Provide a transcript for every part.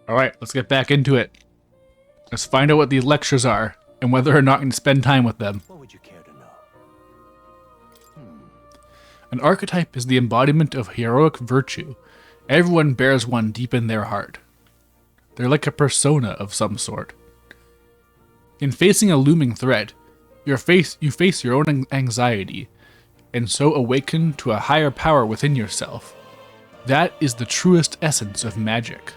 Alright, let's get back into it. Let's find out what these lectures are, and whether or not I can spend time with them. What would you care to know? An archetype is the embodiment of heroic virtue. Everyone bears one deep in their heart. They're like a persona of some sort. In facing a looming threat, you face your own anxiety, and so awaken to a higher power within yourself. That is the truest essence of magic.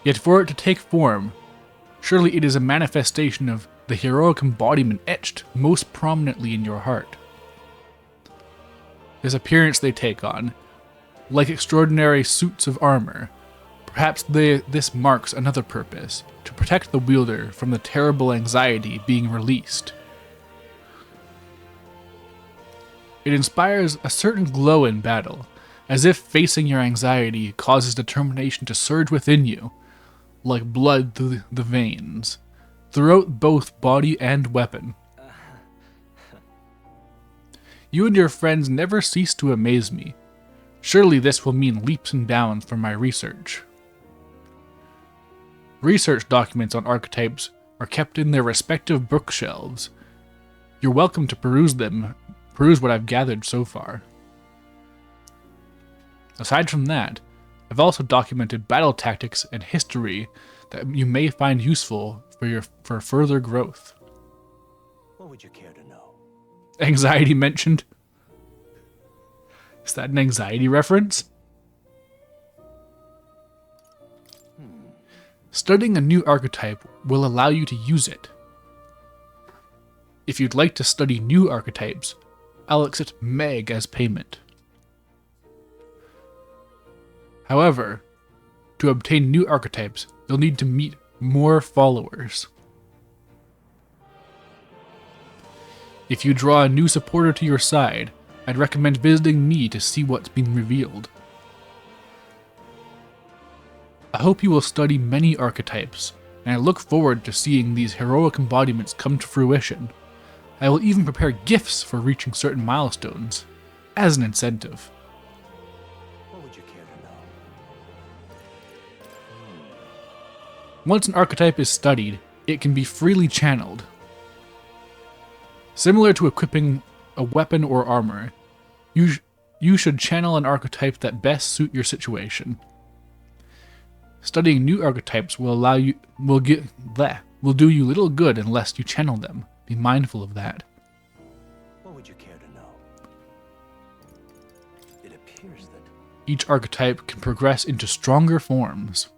Yet for it to take form, surely it is a manifestation of the heroic embodiment etched most prominently in your heart. This appearance they take on, like extraordinary suits of armor, perhaps this marks another purpose, to protect the wielder from the terrible anxiety being released. It inspires a certain glow in battle, as if facing your anxiety causes determination to surge within you, like blood through the veins, throughout both body and weapon. You and your friends never cease to amaze me. Surely this will mean leaps and bounds for my research. Research documents on archetypes are kept in their respective bookshelves. You're welcome to peruse what I've gathered so far. Aside from that, I've also documented battle tactics and history that you may find useful for further growth. What would you care to know? Anxiety mentioned? Is that an anxiety reference? Studying a new archetype will allow you to use it. If you'd like to study new archetypes, I'll accept Meg as payment. However, to obtain new archetypes, you'll need to meet more followers. If you draw a new supporter to your side, I'd recommend visiting me to see what's been revealed. I hope you will study many archetypes, and I look forward to seeing these heroic embodiments come to fruition. I will even prepare gifts for reaching certain milestones, as an incentive. What would you care to know? Once an archetype is studied, it can be freely channeled. Similar to equipping a weapon or armor, you should channel an archetype that best suit your situation. Studying new archetypes will do you little good unless you channel them. Be mindful of that. What would you care to know? It appears that Each archetype can progress into stronger forms.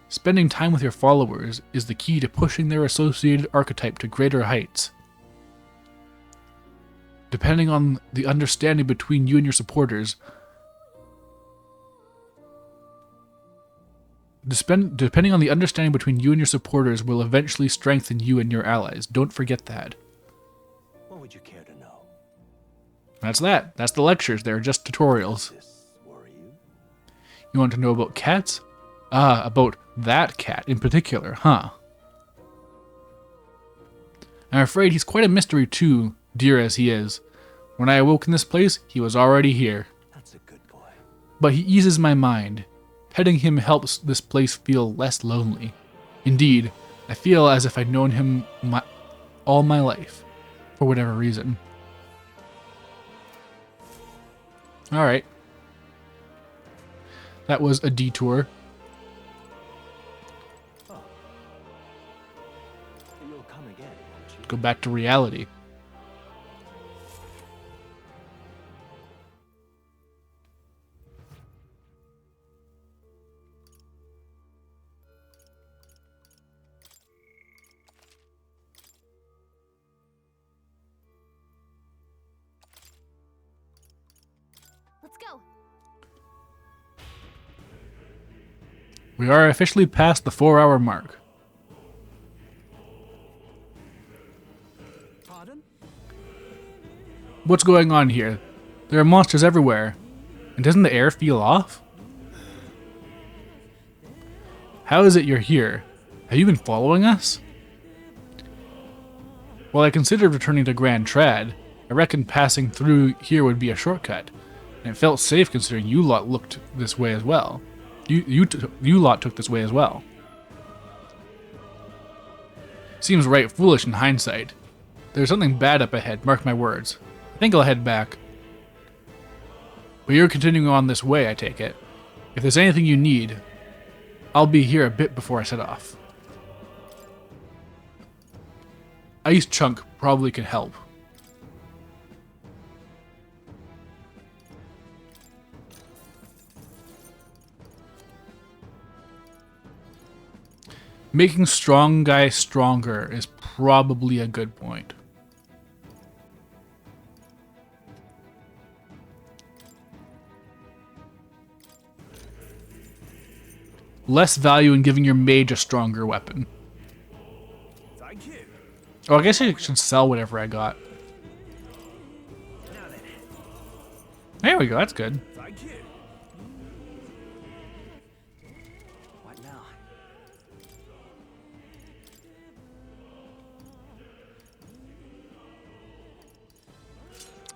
Spending time with your followers is the key to pushing their associated archetype to greater heights. Depending on the understanding between you and your supporters, will eventually strengthen you and your allies. Don't forget that. what would you care to know? That's that. That's the lectures. They're just tutorials. Does this worry you? You want to know about cats? About that cat in particular, huh? I'm afraid he's quite a mystery too, dear as he is. When I awoke in this place, he was already here. That's a good boy. But he eases my mind. Petting him helps this place feel less lonely. Indeed, I feel as if I'd known him all my life, for whatever reason. Alright. That was a detour. Oh. You'll come again, won't you? Go back to reality. Let's go. We are officially past the 4-hour mark. Pardon? What's going on here? There are monsters everywhere. And doesn't the air feel off? How is it you're here? Have you been following us? While I considered returning to Grand Trad, I reckoned passing through here would be a shortcut, and it felt safe considering you lot looked this way as well. You lot took this way as well. Seems right foolish in hindsight. There's something bad up ahead, mark my words. I think I'll head back. But you're continuing on this way, I take it. If there's anything you need, I'll be here a bit before I set off. Ice Chunk probably could help. Making strong guys stronger is probably a good point. Less value in giving your mage a stronger weapon. Thank you. Oh, I guess I should sell whatever I got. Now then, There we go, that's good. thank you. What now?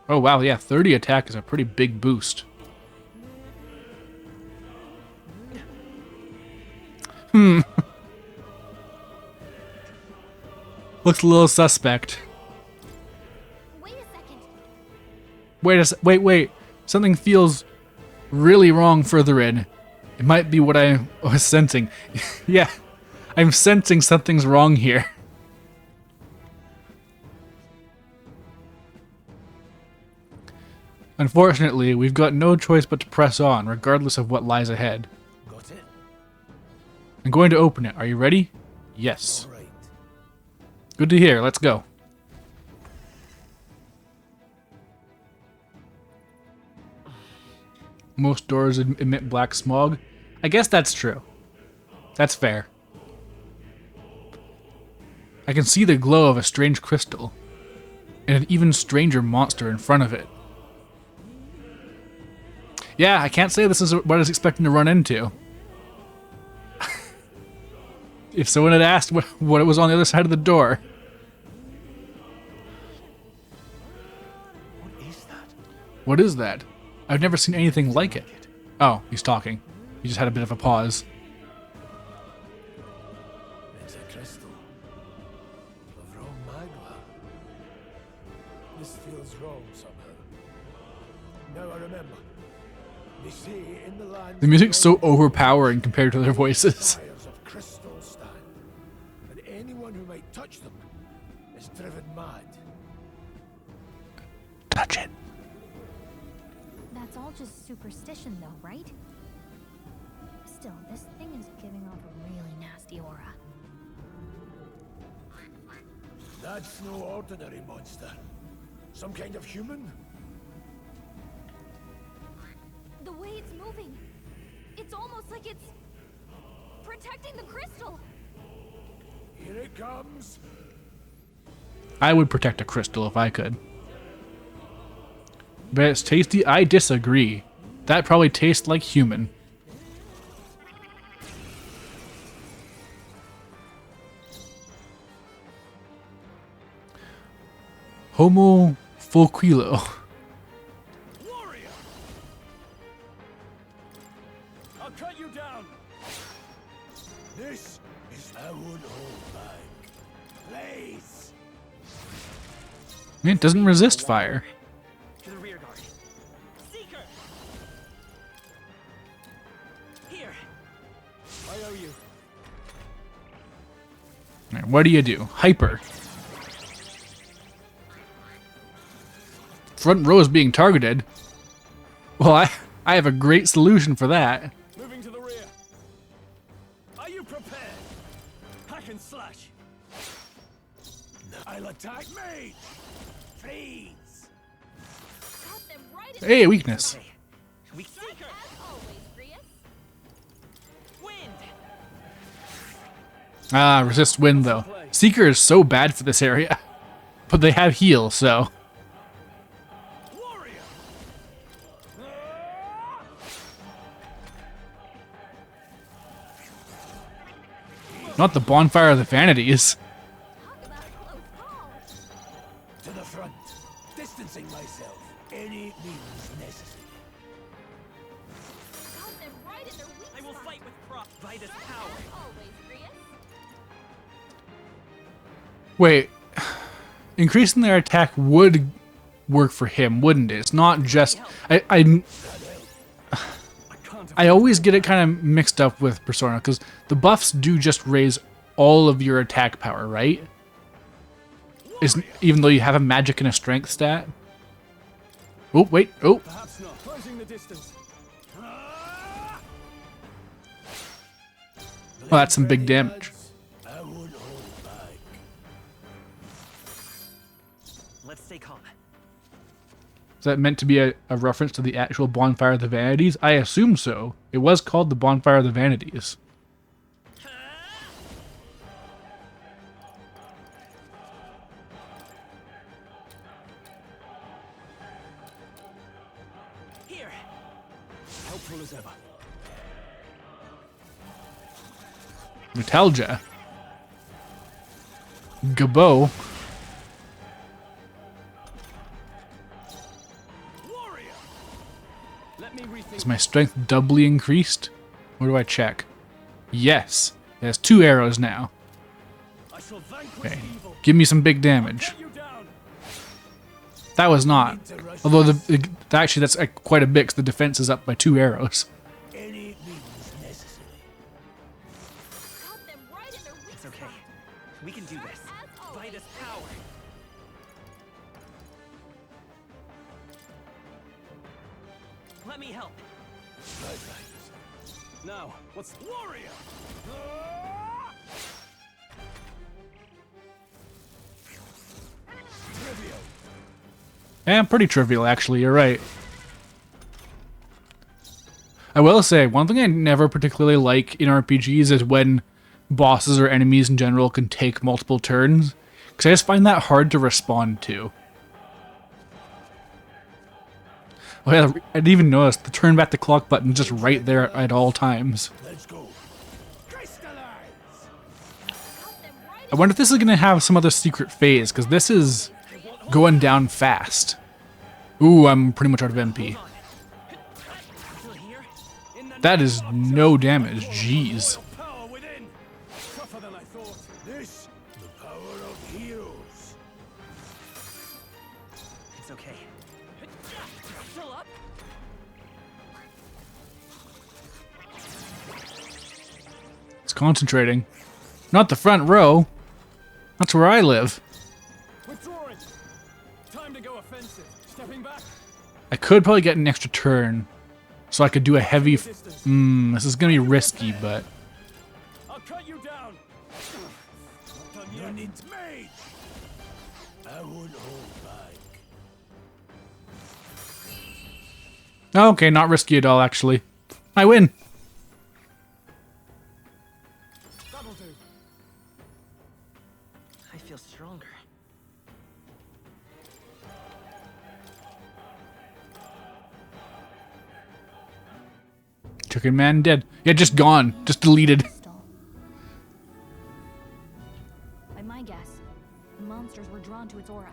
Oh wow, yeah, 30 attack is a pretty big boost. Looks a little suspect. Wait a second. Wait. Something feels really wrong further in. It might be what I was sensing. Yeah, I'm sensing something's wrong here. Unfortunately, we've got no choice but to press on, regardless of what lies ahead. Got it? I'm going to open it. Are you ready? Yes. All right. Good to hear. Let's go. Most doors emit black smog. I guess that's true. That's fair. I can see the glow of a strange crystal, and an even stranger monster in front of it. Yeah, I can't say this is what I was expecting to run into. If someone had asked what it was on the other side of the door. What is that? What is that? I've never seen anything like it. Oh, he's talking. He just had a bit of a pause. It's a crystal. Of raw magma. This feels wrong somehow. Now I remember. They say in the land The music's so overpowering compared to their voices. fires of crystal stand, and anyone who might touch them is driven mad. Touch it. That's all just superstition, though, right? Still, this thing is giving off a really nasty aura. That's no ordinary monster. Some kind of human? The way it's moving, it's almost like it's protecting the crystal. Here it comes. I would protect a crystal if I could. But it's tasty? I disagree. That probably tastes like human. Homo fulquilo. Warrior! I'll cut you down! This is I won't hold back. Blaze! It doesn't resist fire. To the rear guard. Seeker! Here! I owe you. Alright, what do you do? Hyper. Front row is being targeted. Well, I have a great solution for that. Moving to the rear. Are you prepared? Hack and slash. I'll attack me! Freeze! Got them right in Hey, a weakness. We Seeker! as always, Prius. Wind! Ah, resist wind though. Seeker is so bad for this area. But they have heal, so. Warrior! Not the bonfire of the vanities. Talk about a close call. To the front. Distancing myself. Any means necessary. Got them right in their weak I will spot. By this power. Always, Rias. Wait, increasing their attack would work for him, wouldn't it? It's not just I always get it kind of mixed up with Persona because the buffs do just raise all of your attack power, right? Even though you have a magic and a strength stat. Oh wait! Oh, Perhaps not. Closing the distance. well, that's some big damage. I won't hold back. Let's stay calm. Is that meant to be a reference to the actual Bonfire of the Vanities? I assume so. It was called the Bonfire of the Vanities. Here. Helpful as ever. Metalja. Gabo. Warrior. Let me rethink. Is my strength doubly increased? Where do I check? Yes. It has 2 arrows now. I shall vanquish Okay. evil. Give me some big damage. Cut you down. That was not. Although actually that's quite a bit because the defense is up by 2 arrows. Any means necessary. Got them right in their weak It's okay. spot. We can do this. By this power. Let me help. Now, what's warrior? Trivial. And pretty trivial, actually. You're right. I will say, one thing I never particularly like in RPGs is when bosses or enemies in general can take multiple turns. Because I just find that hard to respond to. Oh yeah, I didn't even notice the turn back the clock button just right there at all times. Let's go. Crystallize. Got them right I wonder if this is going to have some other secret phase, because this is going down fast. Ooh, I'm pretty much out of MP. Still here? In the That is no damage, jeez. power within. Tougher than I thought. This, the power of heroes. It's okay. Still up? It's concentrating. Not the front row. That's where I live. Withdrawing. Time to go offensive. Stepping back. I could probably get an extra turn, so I could do a heavy... this is going to be risky, but... I'll cut you down. Not done No yet. need mage. I won't hold back. Okay, not risky at all, actually. I win. That'll do. I feel stronger. Chicken Man dead. Yeah, just gone. Just deleted. crystal. By my guess, the monsters were drawn to its aura.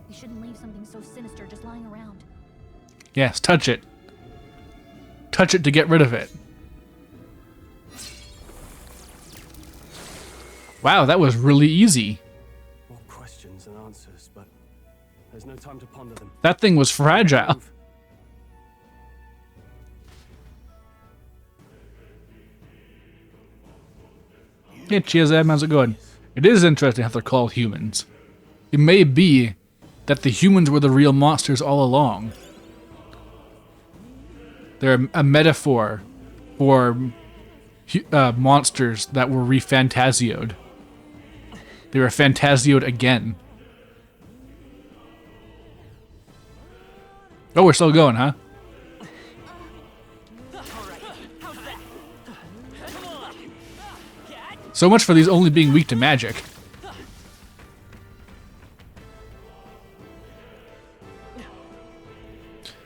We shouldn't leave something so sinister just lying around. Yes, touch it. Touch it to get rid of it. Wow, that was really easy. More questions and answers, but there's no time to ponder them. That thing was fragile. Move. Yeah, cheers, Em. How's it going? It is interesting how they're called humans. It may be that the humans were the real monsters all along. They're a metaphor for monsters that were re-fantasioed. They were fantasioed again. Oh, we're still going, huh? So much for these only being weak to magic.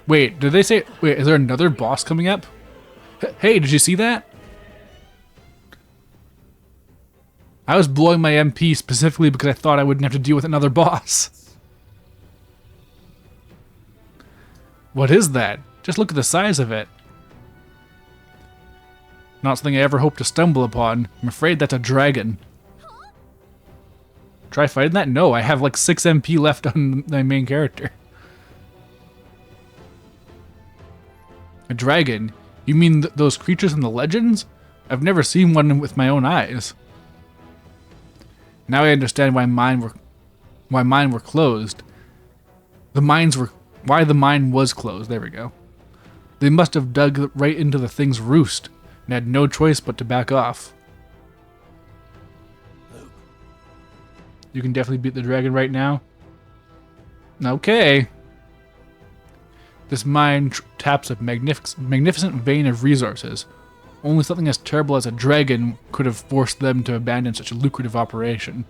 Wait, did they say... Wait, is there another boss coming up? Hey, did you see that? I was blowing my MP specifically because I thought I wouldn't have to deal with another boss. What is that? Just look at the size of it. Not something I ever hope to stumble upon. I'm afraid that's a dragon. Try fighting that? No, I have like 6 MP left on my main character. A dragon? You mean those creatures in the legends? I've never seen one with my own eyes. Now I understand why mine were closed. Why the mine was closed. There we go. They must have dug right into the thing's roost and had no choice but to back off. You can definitely beat the dragon right now. Okay. This mine taps a magnificent vein of resources. Only something as terrible as a dragon could have forced them to abandon such a lucrative operation.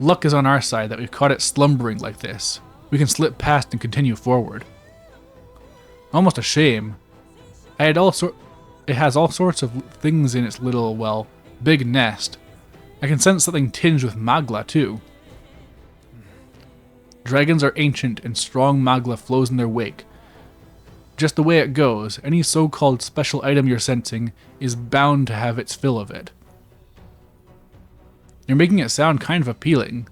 Luck is on our side that we've caught it slumbering like this. We can slip past and continue forward. Almost a shame. It has all sorts of things in its little, well, big nest. I can sense something tinged with magla too. Dragons are ancient and strong magla flows in their wake. Just the way it goes, any so-called special item you're sensing is bound to have its fill of it. You're making it sound kind of appealing,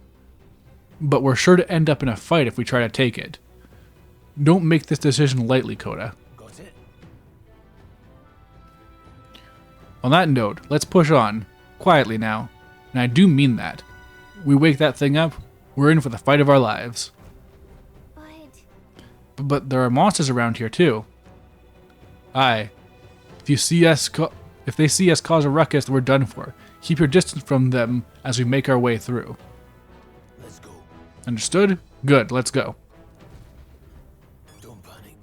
but we're sure to end up in a fight if we try to take it. Don't make this decision lightly, Coda. Got it. On that note, let's push on. Quietly now. And I do mean that. We wake that thing up, we're in for the fight of our lives. But there are monsters around here too. Aye. If they see us cause a ruckus, we're done for. Keep your distance from them as we make our way through. Let's go. Understood? Good, let's go. Don't panic.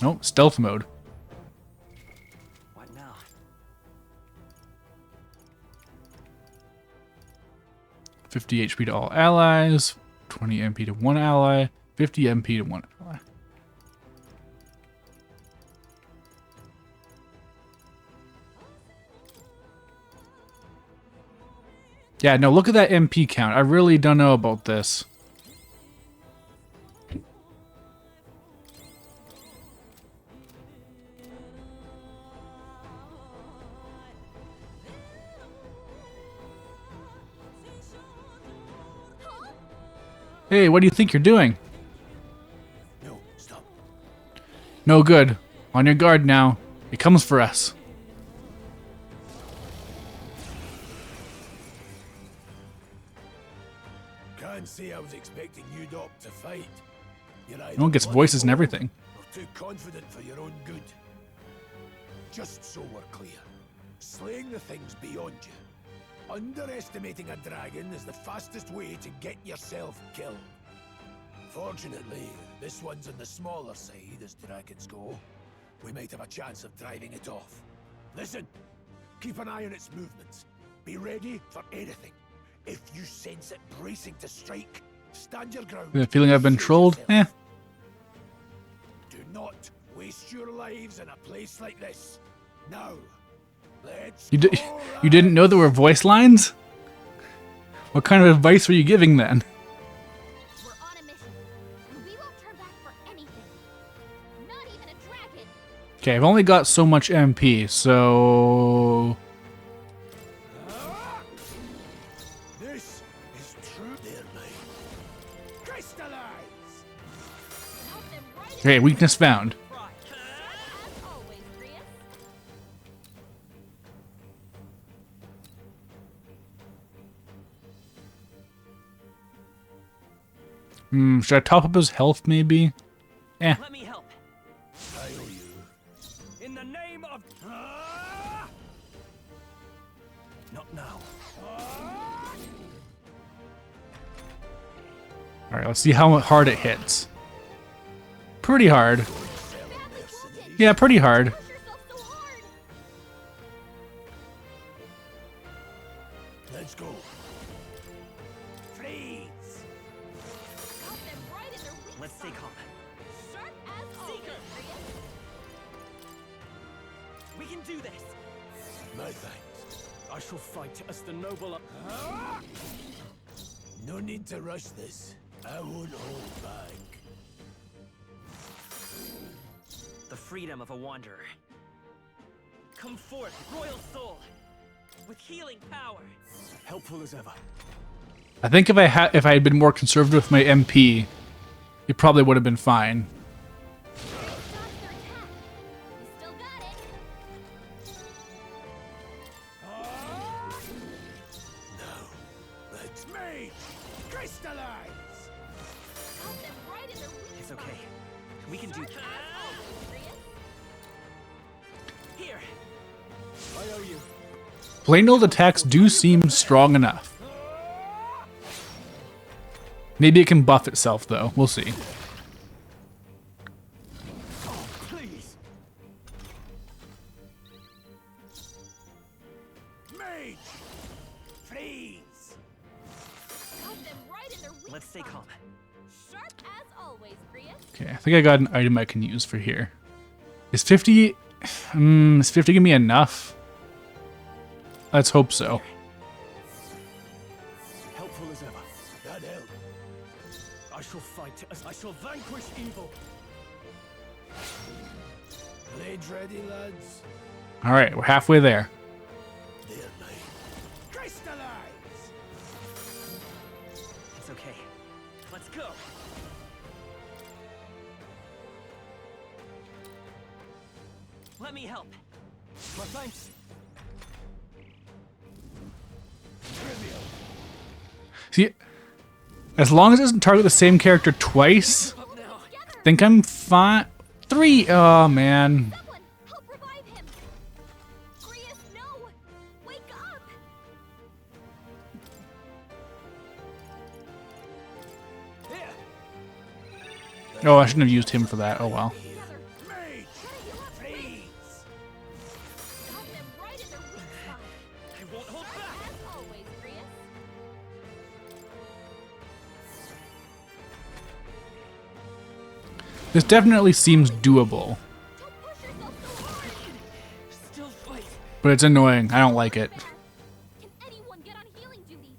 Oh, stealth mode. What now? 50 HP to all allies, 20 MP to one ally, 50 MP to one ally. Yeah, no, look at that MP count. I really don't know about this. Hey, what do you think you're doing? No, stop. No good. On your guard now. It comes for us. Can't say I was expecting you, Doc, to fight. You're either Everyone gets voices and everything. or too confident for your own good. Just so we're clear, slaying the thing's beyond you. Underestimating a dragon is the fastest way to get yourself killed. Fortunately, this one's on the smaller side as dragons go. We might have a chance of driving it off. Listen, keep an eye on its movements. Be ready for anything. If you sense it bracing to strike, stand your ground. The feeling I've been trolled? Eh. Do not waste your lives in a place like this. Now, let's You go, didn't know there were voice lines? What kind of advice were you giving then? We're on a mission, and we won't turn back for anything. Not even a dragon. Okay, I've only got so much MP, so... This is true, dear mate. Crystallize! Help them right Okay, weakness found. as always, Prius. Should I top up his health maybe? Eh. Let me help. I owe you. In the name of... Not now. Alright, let's see how hard it hits. Pretty hard. Yeah, pretty hard. Push yourself so hard. Let's go. Freeze! Help them right in their weak Let's stay calm. Sharp as always, Prius. We can do this. My thanks. I shall fight as the noble... No need to rush this. I won't hold back. freedom of a wanderer. Come forth, royal soul, with healing power. Helpful as ever. I think if I had been more conservative with my MP, it probably would have been fine. Still got it. Let's mage! Crystallize! Got them right in the weak It's spot. okay. We can do As always, Prius. here. I owe you. Plain old attacks do seem strong enough. Maybe it can buff itself, though. We'll see. Please. Mage! Freeze! Got them right in their weak Let's stay spot. calm. Sharp as always, Prius. Okay, I think I got an item I can use for here. Is 50... is 50 gonna be enough? Let's hope so. Helpful as ever. That help. I shall fight. I shall vanquish evil. Blades ready, lads? Alright, we're halfway there. There, mate. Crystallize! It's okay. Let's go. Let me help. My thanks. Trivial. See, as long as it doesn't target the same character twice, Up now. I think I'm fine. 3, oh man. Someone help revive him. Prius, no. Wake up. Here. Oh, I shouldn't have used him for that. Oh well. Together. Mage! Gotta heal up. Freeze! Got them right in their weak spot. I won't hold Sharp back. as always, Prius. This definitely seems doable, Don't push yourself so hard. Still fight. but it's annoying. I don't like it. There. Can anyone get on healing duty?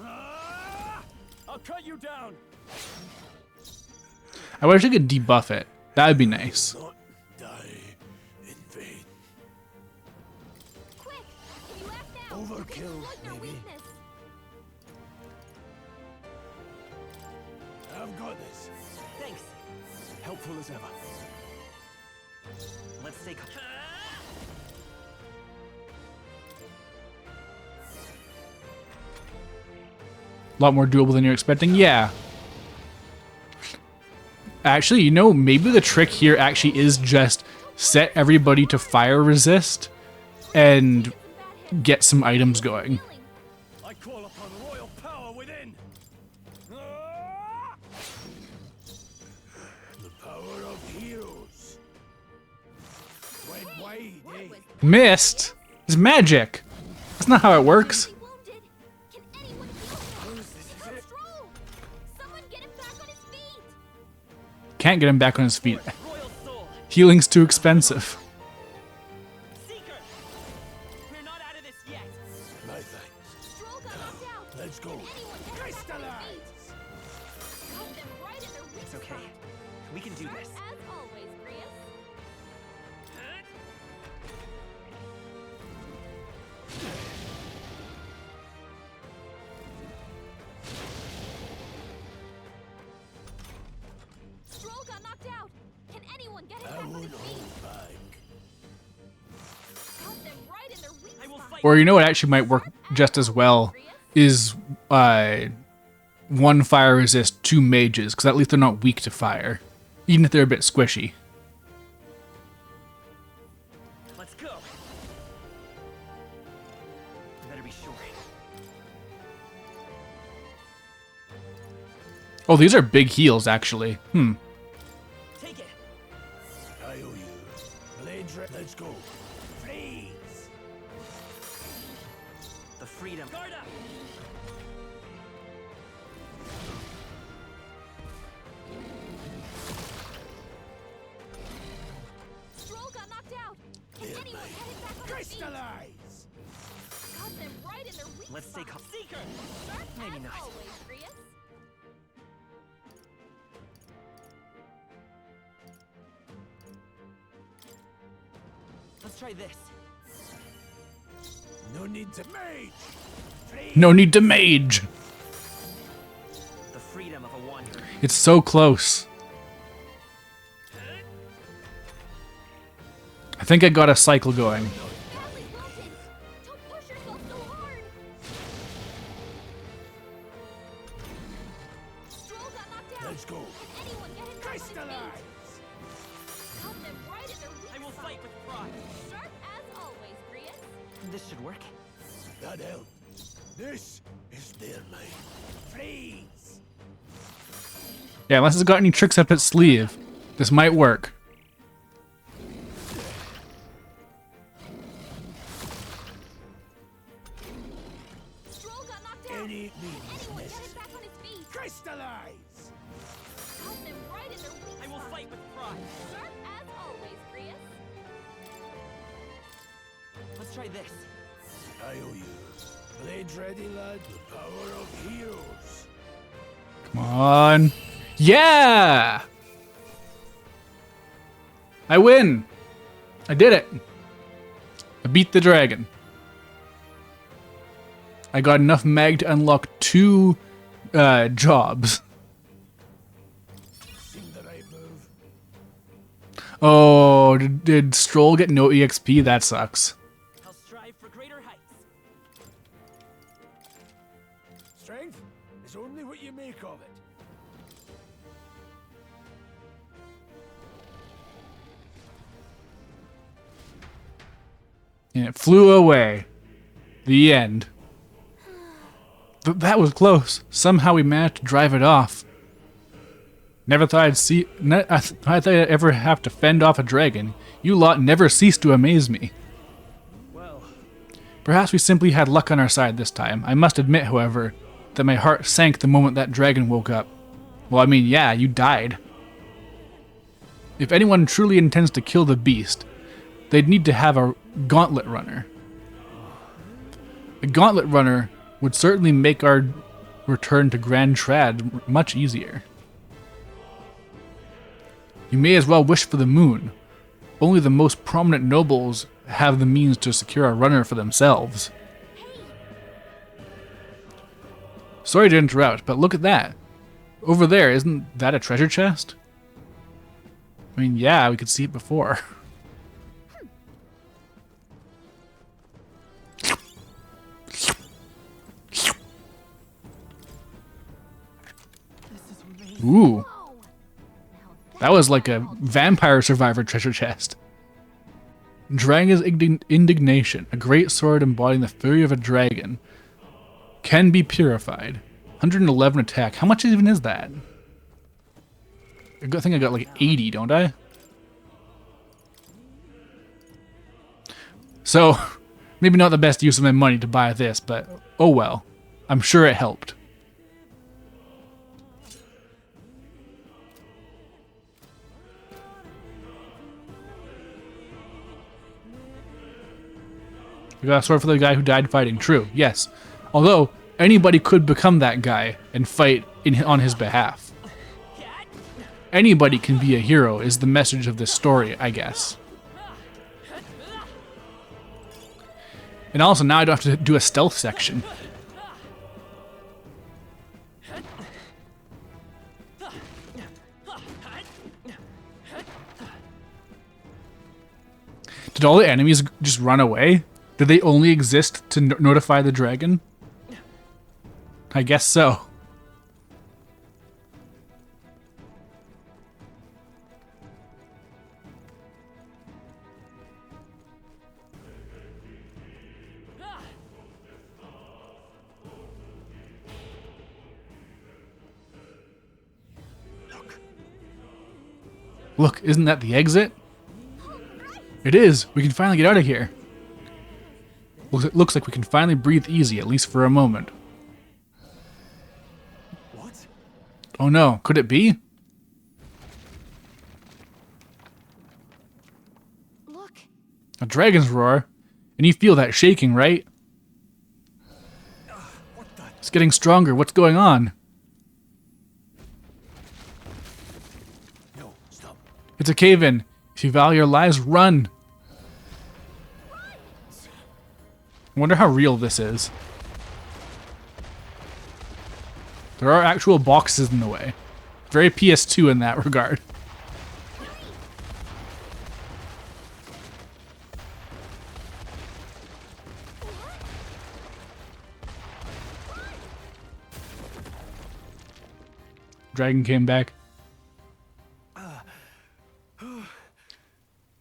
Ah! I'll cut you down. I wish I could debuff it. That would be nice. Not die in vain. Quick! Can you act now? Overkill, Exploit your maybe. weakness. I've got this. Thanks. Helpful as ever. Let's stay calm. A lot more doable than you're expecting. Yeah. Actually, you know, maybe the trick here actually is just set everybody to fire resist and get some items going. Healing. I call upon royal power within. Ah! The power of heroes. Went wide, eh? Missed? It's magic. That's not how it works. He's wounded. Can anyone heal him? Help Stroll. Someone get him back on his feet. Can't get him back on his feet. Royal soul. Healing's too expensive. Seeker. We're not out of this yet. My thanks. Stroll got knocked out. Let's go. Can anyone get him back on his Crystallize! feet? Got them right in their weak It's okay. spot. We can do Sharp this. as always, Prius. Stroll got knocked out. Can anyone get him I back on won't his feet? hold back. Got them right in their weak I will spot. fight. Or you know what actually might work just as well is one fire resist, 2 mages, because at least they're not weak to fire, even if they're a bit squishy. Let's go. Better be sure. Oh, these are big heals, actually. Take it. I owe you. Blades ready. Let's go. Freeze! The freedom. Guard up. Stroll got knocked out. Can There, anyone mate. get him back on his feet? Crystallize! Got them right in their weak Let's stay spot. calm. Seeker. Sharp Maybe as not. always, Prius. Let's try this. No need to mage. Free. No need to mage. The freedom of a wanderer. It's so close. I think I got a cycle going. Badly wanted. Don't push yourself so hard. Stroll got knocked out. Let's go. Can anyone get him back on his feet? Crystallize. Caught them right at their weak I will spot. fight with pride. Sharp as always, Grius. This should work. That helped. This is their line. Freeze. Yeah, unless it's got any tricks up its sleeve, this might work. Stroll got knocked out. Any means Anyone get him necessary. back on his feet. Crystallize. Caught them right at their weak I will spot. fight with pride. Sharp as always, Grius. Let's try this. I owe you. Blades ready, lad. The power of heroes. Come on. Yeah! I win! I did it! I beat the dragon. I got enough mag to unlock 2 jobs. Seemed the right move. Oh, did Stroll get no EXP? That sucks. I'll strive for greater heights. Strength is only what you make of it. And it flew away. The end. But that was close. Somehow we managed to drive it off. Never thought I thought I'd ever have to fend off a dragon. You lot never cease to amaze me. Well, Perhaps we simply had luck on our side this time. I must admit, however, that my heart sank the moment that dragon woke up. Well, I mean, yeah, you died. If anyone truly intends to kill the beast, they'd need to have a gauntlet runner. A gauntlet runner would certainly make our return to Grand Trad much easier. You may as well wish for the moon. Only the most prominent nobles have the means to secure a runner for themselves. Sorry to interrupt, but look at that. Over there, isn't that a treasure chest? I mean, yeah, we could see it before. Ooh. Whoa. Now That was like a vampire survivor treasure chest. Dragon's indignation, a great sword embodying the fury of a dragon, can be purified. 111 attack. How much even is that? I think I got like 80, don't I? So, maybe not the best use of my money to buy this, but oh well. I'm sure it helped. We got a sword for the guy who died fighting. True, yes. Although, anybody could become that guy and fight on his behalf. Anybody can be a hero is the message of this story, I guess. And also, now I don't have to do a stealth section. Did all the enemies just run away? Did they only exist to notify the dragon? I guess so. Look, isn't that the exit? It is. We can finally get out of here. It looks like we can finally breathe easy, at least for a moment. what? Oh no, could it be? look. A dragon's roar? And you feel that shaking, right? What the? It's getting stronger. What's going on? No, stop. It's a cave-in. If you value your lives, run. I wonder how real this is. There are actual boxes in the way. Very PS2 in that regard. Dragon came back.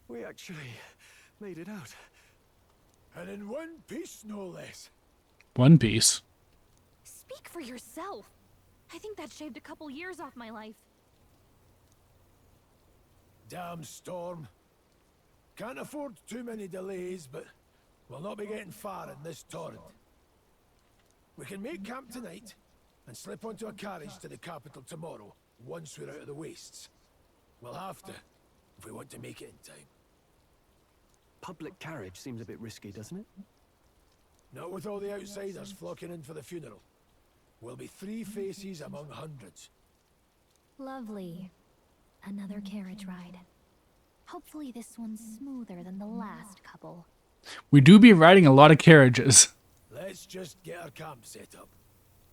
We actually made it out. And in one piece, no less. One Piece. Speak for yourself. I think that shaved a couple years off my life. Damn storm. Can't afford too many delays, but we'll not be getting far in this torrent. We can make camp tonight and slip onto a carriage to the capital tomorrow, once we're out of the wastes. We'll have to, if we want to make it in time. Public carriage seems a bit risky, doesn't it? Not with all the outsiders flocking in for the funeral. We'll be 3 faces among hundreds. Lovely. Another carriage ride. Hopefully this one's smoother than the last couple. We do be riding a lot of carriages. Let's just get our camp set up.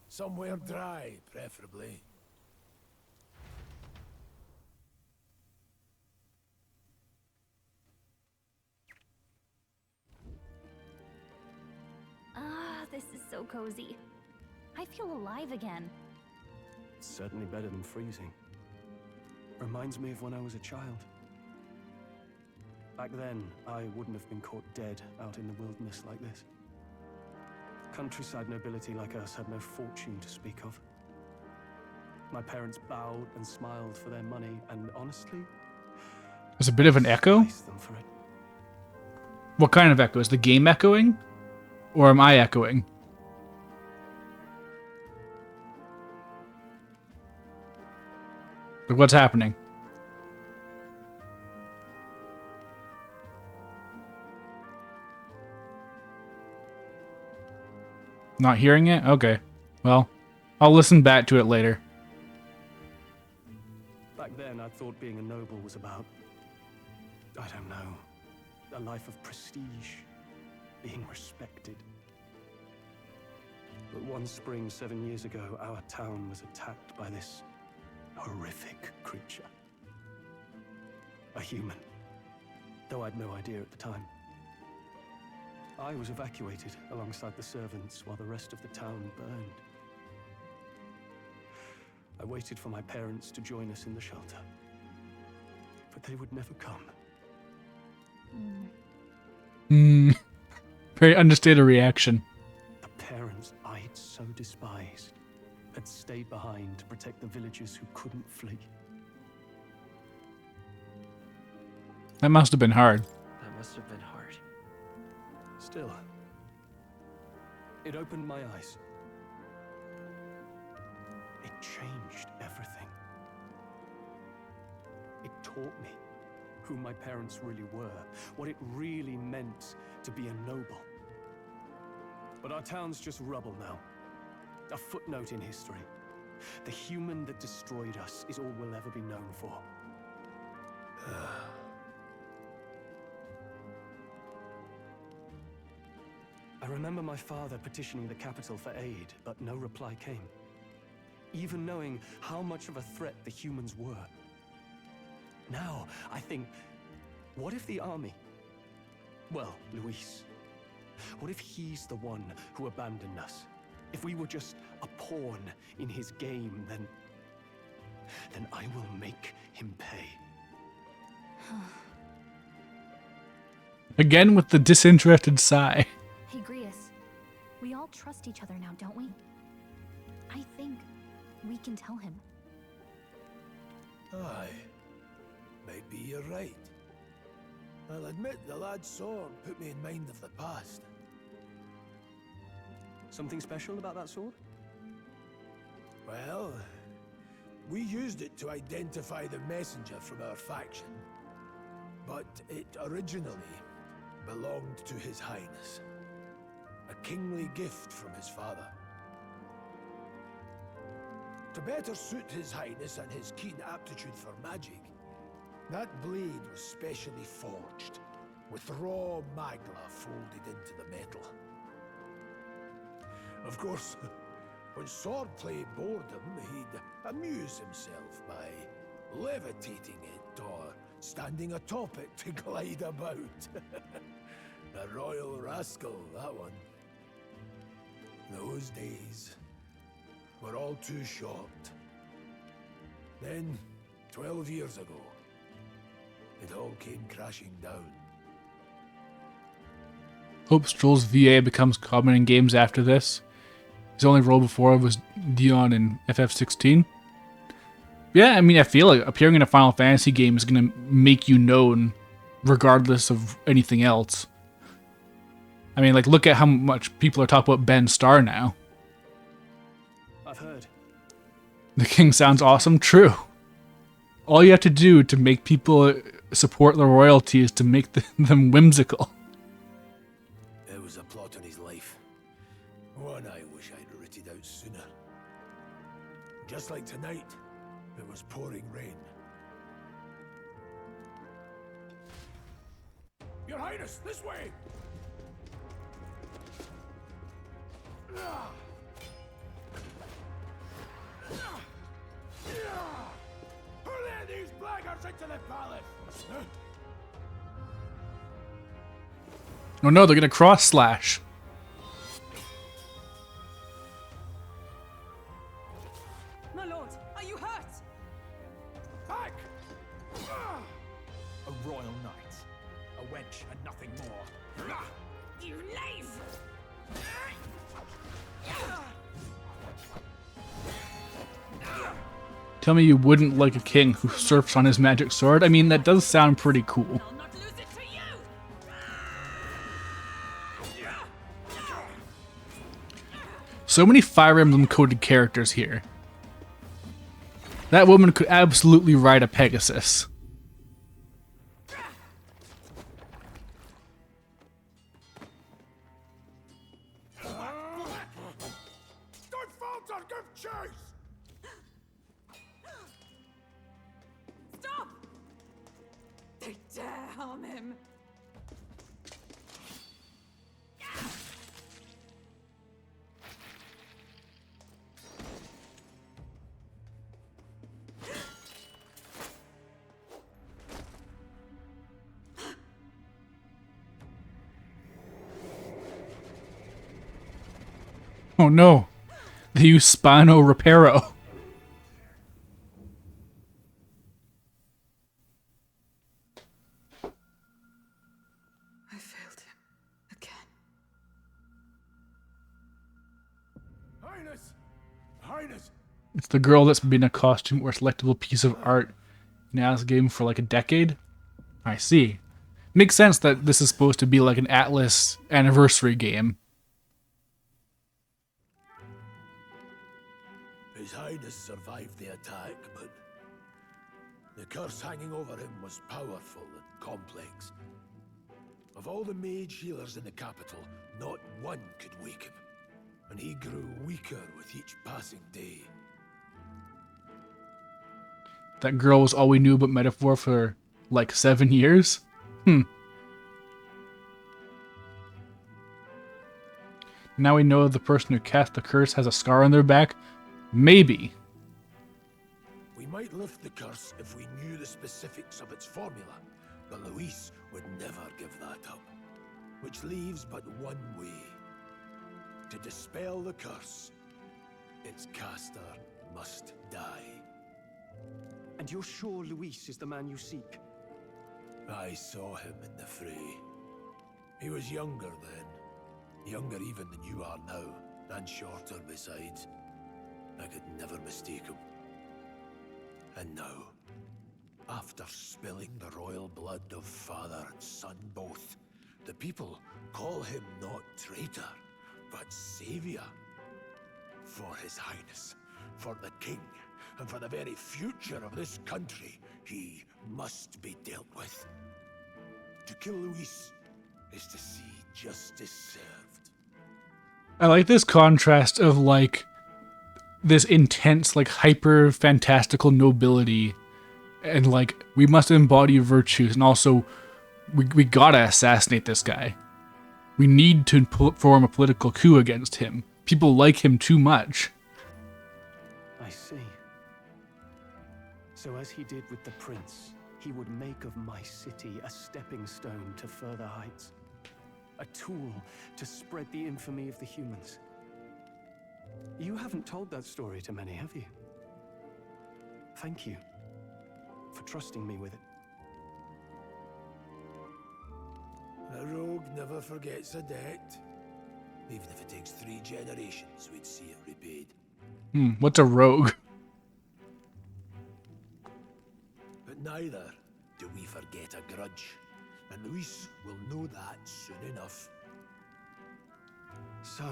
Somewhere dry, preferably. Ah, this is so cozy. I feel alive again. It's certainly better than freezing. Reminds me of when I was a child. Back then, I wouldn't have been caught dead out in the wilderness like this. Countryside nobility like us had no fortune to speak of. My parents bowed and smiled for their money, and honestly, There's a bit of an echo. praised them for it. What kind of echo? Is the game echoing? Or am I echoing? Like, what's happening? Not hearing it? Okay. Well, I'll listen back to it later. Back then, I thought being a noble was about, I don't know, a life of prestige, being respected. But one spring 7 years ago, our town was attacked by this horrific creature. A human, though I'd no idea at the time. I was evacuated alongside the servants while the rest of the town burned. I waited for my parents to join us in the shelter, but they would never come. Very understated reaction. The parents I'd so despised had stayed behind to protect the villagers who couldn't flee. That must have been hard. That must have been hard. Still, it opened my eyes. It changed everything. It taught me who my parents really were, what it really meant to be a noble. But our town's just rubble now. A footnote in history. The human that destroyed us is all we'll ever be known for. I remember my father petitioning the capital for aid, but no reply came. Even knowing how much of a threat the humans were. Now, I think, what if the army? Well, Luis. What if he's the one who abandoned us? If we were just a pawn in his game, then I will make him pay. Again with the disinterested sigh. Hey, Grius. We all trust each other now, don't we? I think we can tell him. Aye. Maybe you're right. I'll admit the lad's sword put me in mind of the past. Something special about that sword? Well, we used it to identify the messenger from our faction. But it originally belonged to His Highness. A kingly gift from his father. To better suit His Highness and his keen aptitude for magic, that blade was specially forged, with raw magla folded into the metal. Of course, when swordplay bored him, he'd amuse himself by levitating it or standing atop it to glide about. A royal rascal, that one. Those days were all too short. Then, 12 years ago, it all came crashing down. Hope Stroll's VA becomes common in games after this. His only role before was Dion in FF16. Yeah, I mean, I feel like appearing in a Final Fantasy game is going to make you known regardless of anything else. I mean, like, look at how much people are talking about Ben Starr now. I've heard. The king sounds awesome. True. All you have to do to make people support the royalty is to make them whimsical. There was a plot in his life. One I wish I'd written out sooner. Just like tonight, it was pouring rain. Your Highness, this way! Who let these blackguards into the palace? Oh no, they're gonna cross slash. My lord, are you hurt? Back! A royal knight. A wench and nothing more. You knave! Tell me you wouldn't like a king who surfs on his magic sword? I mean, that does sound pretty cool. I'll not lose it to you! So many Fire Emblem coded characters here. That woman could absolutely ride a Pegasus. Don't falter, give chase! Stop! They dare harm him. Oh no. They use Spano Reparo. I failed him again. Highness! Highness! It's the girl that's been a costume or selectable piece of art in Alice game for like a decade. I see. Makes sense that this is supposed to be like an Atlus anniversary game. His Highness survived the attack, but the curse hanging over him was powerful and complex. Of all the mage healers in the capital, not one could wake him, and he grew weaker with each passing day. That girl was all we knew about Metaphor for like 7 years? Now we know the person who cast the curse has a scar on their back? Maybe. We might lift the curse if we knew the specifics of its formula, but Luis would never give that up. Which leaves but one way. To dispel the curse, its caster must die. And you're sure Luis is the man you seek? I saw him in the fray. He was younger then. Younger even than you are now, and shorter besides. I could never mistake him. And now, after spilling the royal blood of father and son both, the people call him not traitor, but savior. For His Highness, for the king, and for the very future of this country, he must be dealt with. To kill Luis is to see justice served. I like this contrast of like this intense, like hyper fantastical nobility, and like we must embody virtues, and also we gotta assassinate this guy. We need to form a political coup against him. people like him too much. I see. So as he did with the prince, he would make of my city a stepping stone to further heights. A tool to spread the infamy of the humans. You haven't told that story to many, have you? Thank you for trusting me with it. A rogue never forgets a debt. Even if it takes 3 generations, we'd see it repaid. What's a rogue? But neither do we forget a grudge. And Luis will know that soon enough. So,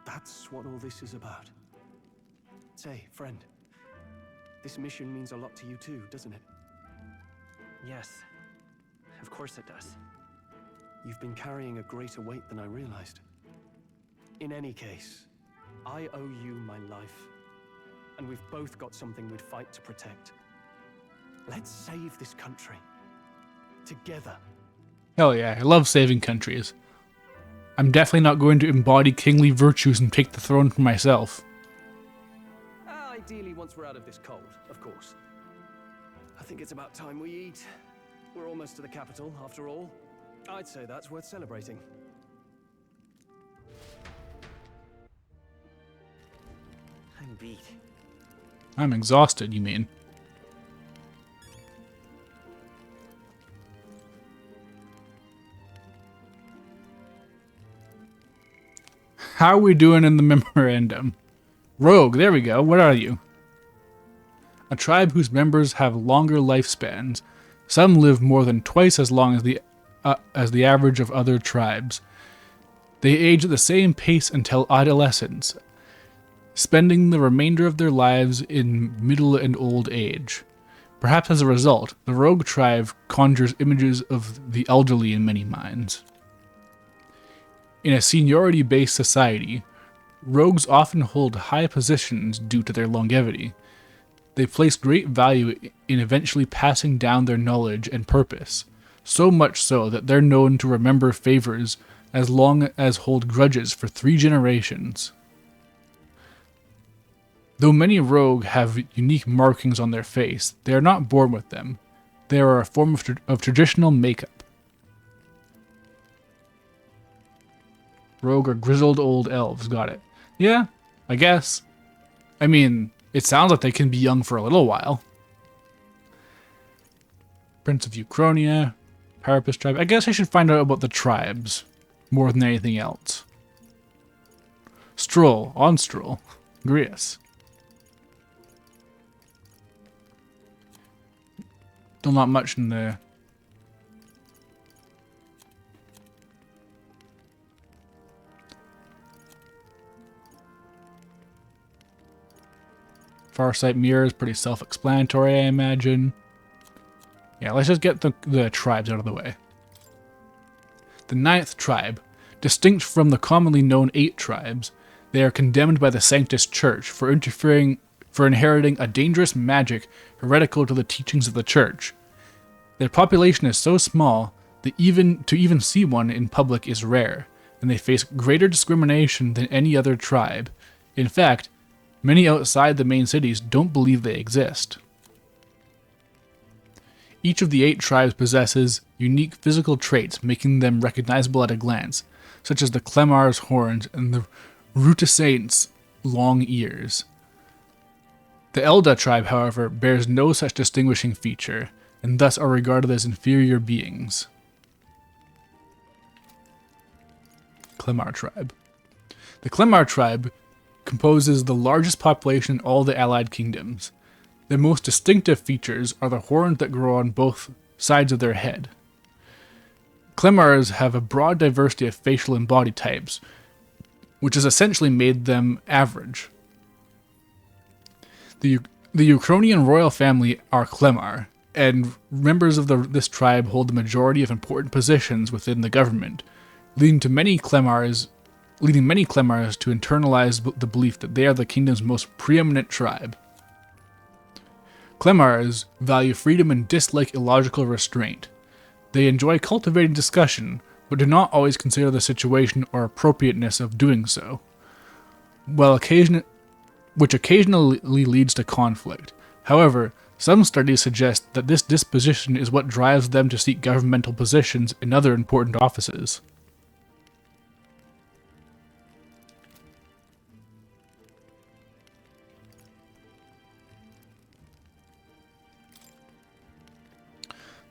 that's what all this is about. Say, friend, this mission means a lot to you too, doesn't it? Yes, of course it does. You've been carrying a greater weight than I realized. In any case, I owe you my life. And we've both got something we'd fight to protect. Let's save this country. Together. Hell yeah, I love saving countries. I'm definitely not going to embody kingly virtues and take the throne for myself. Ideally, once we're out of this cold, of course. I think it's about time we eat. We're almost to the capital, after all. I'd say that's worth celebrating. I'm beat. I'm exhausted, you mean? How are we doing in the memorandum? Rogue, there we go. What are you? A tribe whose members have longer lifespans. Some live more than twice as long as the average of other tribes. They age at the same pace until adolescence, spending the remainder of their lives in middle and old age. Perhaps as a result, the rogue tribe conjures images of the elderly in many minds. In a seniority-based society, rogues often hold high positions due to their longevity. They place great value in eventually passing down their knowledge and purpose, so much so that they're known to remember favors as long as hold grudges for 3 generations. Though many rogue have unique markings on their face, they are not born with them. They are a form of traditional makeup. Rogue are grizzled old elves, got it. Yeah, I guess. I mean, it sounds like they can be young for a little while. Prince of Uchronia, Parapus tribe. I guess I should find out about the tribes more than anything else. Stroll, on Stroll, Grius. Still not much in the... Farsight Mirror is pretty self-explanatory, I imagine. Yeah, let's just get the tribes out of the way. The 9th tribe. Distinct from the commonly known 8 tribes, they are condemned by the Sanctus Church for inheriting a dangerous magic heretical to the teachings of the Church. Their population is so small that to even see one in public is rare, and they face greater discrimination than any other tribe. In fact, many outside the main cities don't believe they exist. Each of the 8 tribes possesses unique physical traits, making them recognizable at a glance, such as the Clemar's horns and the Rutasaint's long ears. The Elda tribe, however, bears no such distinguishing feature, and thus are regarded as inferior beings. Clemar tribe. The Clemar tribe composes the largest population in all the allied kingdoms. Their most distinctive features are the horns that grow on both sides of their head. Clemars have a broad diversity of facial and body types, which has essentially made them average. The Uchronian royal family are Clemar, and members of this tribe hold the majority of important positions within the government, leading many Clemars to internalize the belief that they are the kingdom's most preeminent tribe. Clemars value freedom and dislike illogical restraint. They enjoy cultivating discussion, but do not always consider the situation or appropriateness of doing so. which occasionally leads to conflict. However, some studies suggest that this disposition is what drives them to seek governmental positions in other important offices.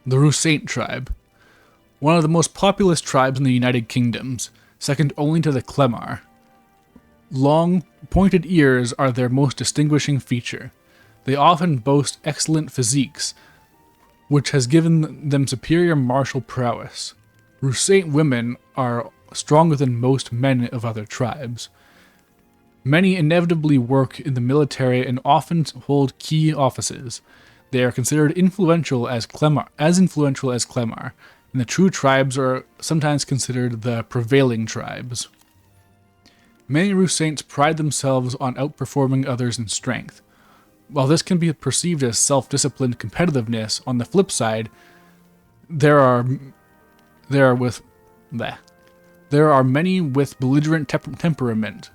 The Rusaint tribe. One of the most populous tribes in the United Kingdoms, second only to the Clemar. Long, pointed ears are their most distinguishing feature. They often boast excellent physiques, which has given them superior martial prowess. Rusaint women are stronger than most men of other tribes. Many inevitably work in the military and often hold key offices. They are considered influential as Clemar, and the true tribes are sometimes considered the prevailing tribes. Many Rusaints pride themselves on outperforming others in strength. While this can be perceived as self-disciplined competitiveness, on the flip side, there are many with belligerent temperament.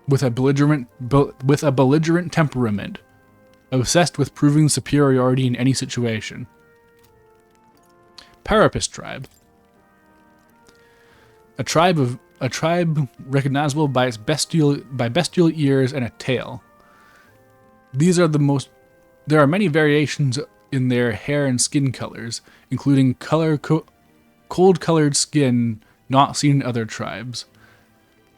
With a belligerent temperament, obsessed with proving superiority in any situation. Parapus tribe. A tribe recognizable by its bestial ears and a tail. There are many variations in their hair and skin colors, including cold-colored skin not seen in other tribes.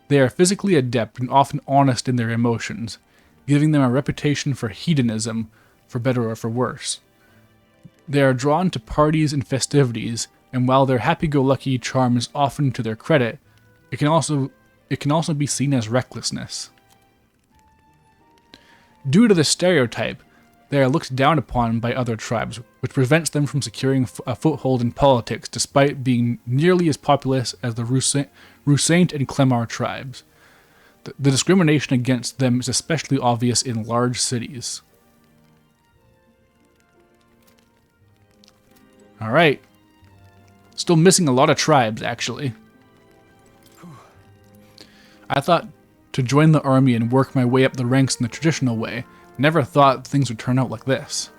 They are physically adept and often honest in their emotions, giving them a reputation for hedonism, for better or for worse. They are drawn to parties and festivities, and while their happy-go-lucky charm is often to their credit, it can also be seen as recklessness. Due to this stereotype, they are looked down upon by other tribes, which prevents them from securing a foothold in politics despite being nearly as populous as the Rusaint and Clemar tribes. The discrimination against them is especially obvious in large cities. Alright. Still missing a lot of tribes, actually. I thought to join the army and work my way up the ranks in the traditional way. Never thought things would turn out like this.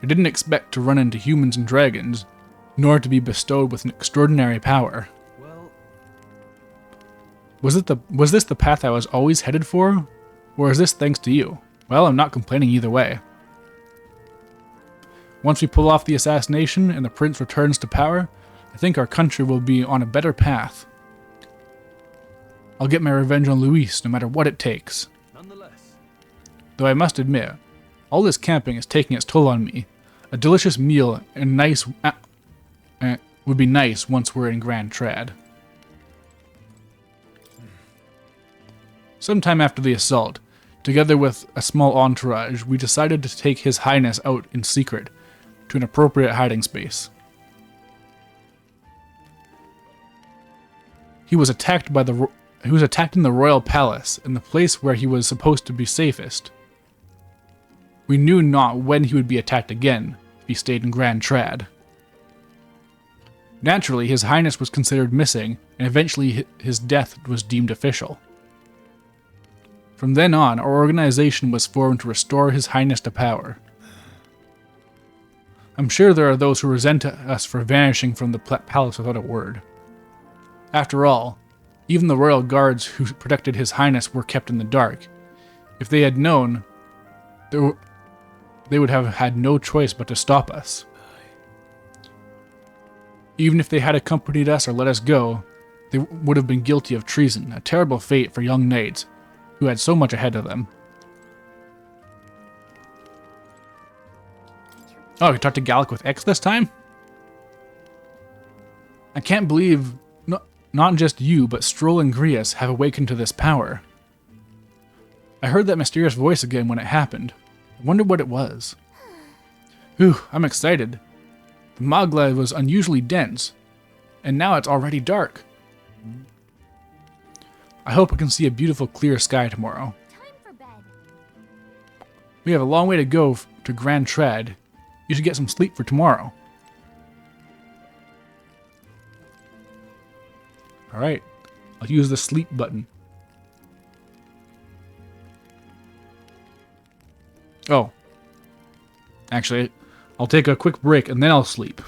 I didn't expect to run into humans and dragons, nor to be bestowed with an extraordinary power. Well, Was this the path I was always headed for? Or is this thanks to you? Well, I'm not complaining either way. Once we pull off the assassination and the prince returns to power, I think our country will be on a better path. I'll get my revenge on Luis no matter what it takes. nonetheless, Though I must admit, all this camping is taking its toll on me. A delicious meal and would be nice once we're in Grand Trad. Sometime after the assault, together with a small entourage, we decided to take His Highness out in secret to an appropriate hiding space. He was attacked in the royal palace, in the place where he was supposed to be safest. We knew not when he would be attacked again, if he stayed in Grand Trad. Naturally, His Highness was considered missing, and eventually his death was deemed official. From then on, our organization was formed to restore His Highness to power. I'm sure there are those who resent us for vanishing from the palace without a word. After all, even the royal guards who protected His Highness were kept in the dark. If they had known, they would have had no choice but to stop us. Even if they had accompanied us or let us go, they would have been guilty of treason, a terrible fate for young knights who had so much ahead of them. Oh, we talked to Gallic with X this time? I can't believe not just you, but Stroll and Grius have awakened to this power. I heard that mysterious voice again when it happened. I wonder what it was. Whew, I'm excited. The Magla was unusually dense, and now it's already dark. I hope I can see a beautiful clear sky tomorrow. Time for bed. We have a long way to go to Grand Trad. You should get some sleep for tomorrow. Alright. I'll use the sleep button. Oh. Actually, I'll take a quick break and then I'll sleep.